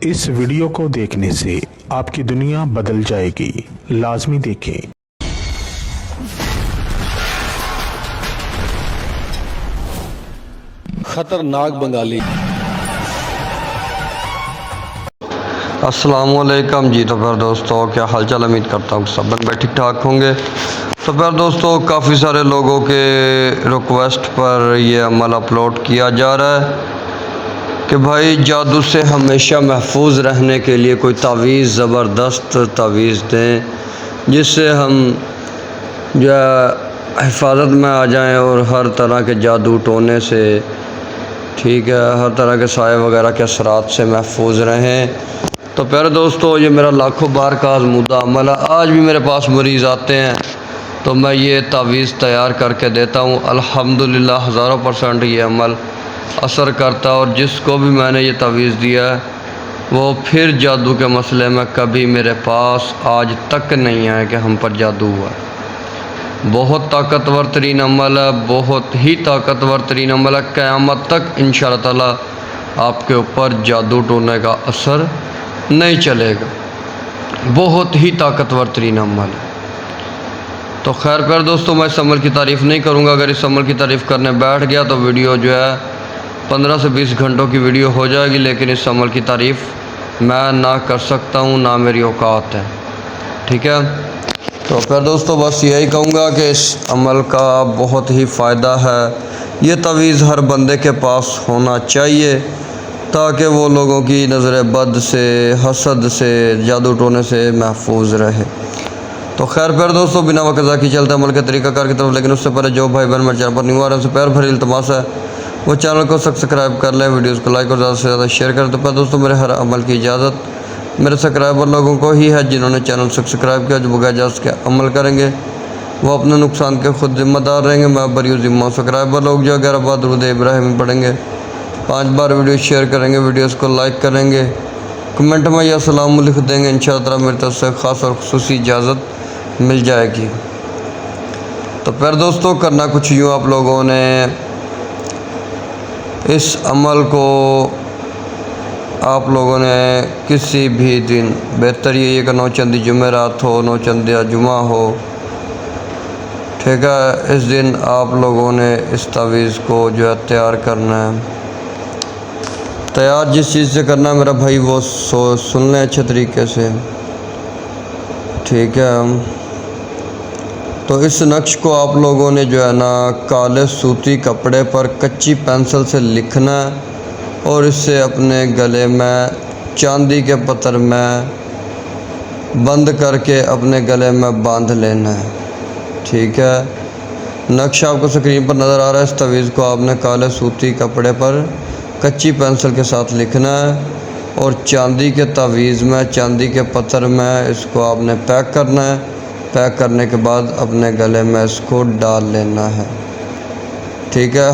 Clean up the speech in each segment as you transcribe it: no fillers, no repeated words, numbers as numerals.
اس video کو دیکھنے سے آپ کی دنیا بدل جائے گی، لازمی دیکھیں۔ خطرناک بنگالی۔ السلام علیکم جی۔ تو پھر دوستو کیا حال چال، امید کرتا ہوں کہ سب بندے ٹھیک ٹھاک ہوں گے۔ تو پھر دوستو کافی سارے لوگوں کے ریکویسٹ پر یہ عمل اپلوڈ کیا جا رہا ہے کہ بھائی جادو سے ہمیشہ محفوظ رہنے کے لیے کوئی تعویذ، زبردست تعویذ دیں جس سے ہم جو ہے حفاظت میں آ جائیں اور ہر طرح کے جادو ٹونے سے، ٹھیک ہے، ہر طرح کے سائے وغیرہ کے اثرات سے محفوظ رہیں۔ تو پیارے دوستو یہ میرا لاکھوں بار کا آزمودہ عمل ہے۔ آج بھی میرے پاس مریض آتے ہیں تو میں یہ تعویذ تیار کر کے دیتا ہوں۔ الحمدللہ 1000% یہ عمل اثر کرتا ہے، اور جس کو بھی میں نے یہ تعویذ دیا ہے وہ پھر جادو کے مسئلے میں کبھی میرے پاس آج تک نہیں آئے کہ ہم پر جادو ہوا ہے۔ بہت طاقتور ترین عمل ہے، بہت ہی طاقتور ترین عمل ہے۔ قیامت تک انشاءاللہ تعالی آپ کے اوپر جادو ٹونے کا اثر نہیں چلے گا۔ بہت ہی طاقتور ترین عمل ہے۔ تو خیر پھر دوستو میں اس عمل کی تعریف نہیں کروں گا۔ اگر اس عمل کی تعریف کرنے بیٹھ گیا تو ویڈیو جو ہے 15 سے 20 گھنٹوں کی ویڈیو ہو جائے گی، لیکن اس عمل کی تعریف میں نہ کر سکتا ہوں، نہ میری اوقات ہے، ٹھیک ہے۔ تو پھر دوستو بس یہی کہوں گا کہ اس عمل کا بہت ہی فائدہ ہے۔ یہ تعویذ ہر بندے کے پاس ہونا چاہیے تاکہ وہ لوگوں کی نظر بد سے، حسد سے، جادو ٹونے سے محفوظ رہے۔ تو خیر پھر دوستو بنا وقت ضائع کیے چلتے عمل کے طریقہ کار کی طرف، لیکن اس سے پہلے جو بھائی بہن میرے چینل پر نیو آ رہے ہیں ان سے پیار بھری التماس ہے وہ چینل کو سبسکرائب کر لیں، ویڈیوز کو لائک اور زیادہ سے زیادہ شیئر کریں۔ تو پھر دوستو میرے ہر عمل کی اجازت میرے سبسکرائبر لوگوں کو ہی ہے جنہوں نے چینل سبسکرائب کیا۔ جو بغیر اجازت کے عمل کریں گے وہ اپنے نقصان کے خود ذمہ دار رہیں گے۔ میں بری ذمہ ہوں۔ سبسکرائبر لوگ جو 11 بار درود ابراہیمی پڑھیں گے، 5 بار ویڈیو شیئر کریں گے، ویڈیوز کو لائک کریں گے، کمنٹ میں یا سلام لکھ دیں گے، انشاءاللہ تعالی میری طرف سے خاص اور خصوصی اجازت مل جائے گی۔ تو پھر دوستو کرنا کچھ یوں، آپ لوگوں نے اس عمل کو آپ لوگوں نے کسی بھی دن، بہتر یہ کہ نوچندی جمعرات ہو، نوچندیا جمعہ ہو، ٹھیک ہے، اس دن آپ لوگوں نے اس تعویذ کو جو ہے تیار کرنا ہے۔ تیار جس چیز سے کرنا ہے میرا بھائی وہ سن لیں اچھے طریقے سے، ٹھیک ہے۔ تو اس نقش کو آپ لوگوں نے جو ہے نا کالے سوتی کپڑے پر کچی پینسل سے لکھنا ہے، اور اس سے اپنے گلے میں چاندی کے پتھر میں بند کر کے اپنے گلے میں باندھ لینا ہے، ٹھیک ہے۔ نقش آپ کو اسکرین پر نظر آ رہا ہے۔ اس تعویذ کو آپ نے کالے سوتی کپڑے پر کچی پینسل کے ساتھ لکھنا ہے، اور چاندی کے تعویذ میں، چاندی کے پتھر میں اس کو آپ نے پیک کرنا ہے۔ پیک کرنے کے بعد اپنے گلے میں اس کو ڈال لینا ہے، ٹھیک ہے۔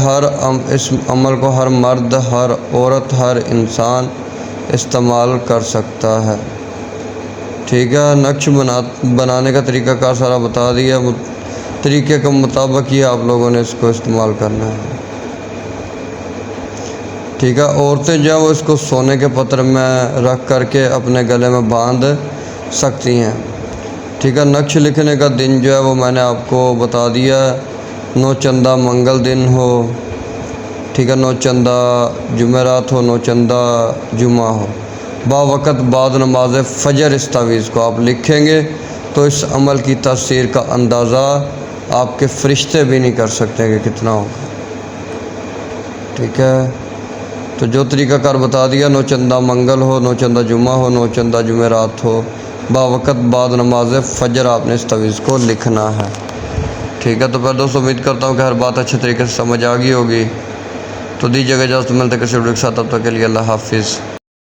اس عمل کو ہر مرد، ہر عورت، ہر انسان استعمال کر سکتا ہے، ٹھیک ہے۔ نقش بنانے کا طریقہ کار سارا بتا دیا، طریقے کے مطابق ہی آپ لوگوں نے اس کو استعمال کرنا ہے، ٹھیک ہے۔ عورتیں جو ہیں وہ اس کو سونے کے پتھر میں رکھ کر کے اپنے گلے میں باندھ سکتی ہیں، ٹھیک ہے۔ نقش لکھنے کا دن جو ہے وہ میں نے آپ کو بتا دیا ہے، نوچندہ منگل دن ہو، ٹھیک ہے، نوچندہ جمعرات ہو، نوچندہ جمعہ ہو، باوقت بعد نماز فجر اس تعویذ کو آپ لکھیں گے تو اس عمل کی تاثیر کا اندازہ آپ کے فرشتے بھی نہیں کر سکتے کہ کتنا ہوگا، ٹھیک ہے۔ تو جو طریقہ کار بتا دیا، نوچندہ منگل ہو، نوچندہ جمعہ ہو، نوچندہ جمعرات ہو، باوقت بعد نماز فجر آپ نے اس تعویذ کو لکھنا ہے، ٹھیک ہے۔ تو پھر دوستو امید کرتا ہوں کہ ہر بات اچھے طریقے سے سمجھ آ گئی ہوگی۔ تو دیجیے گا اجازت، ملتے کسی ویڈیو کے ساتھ، تب تک کے لیے اللہ حافظ۔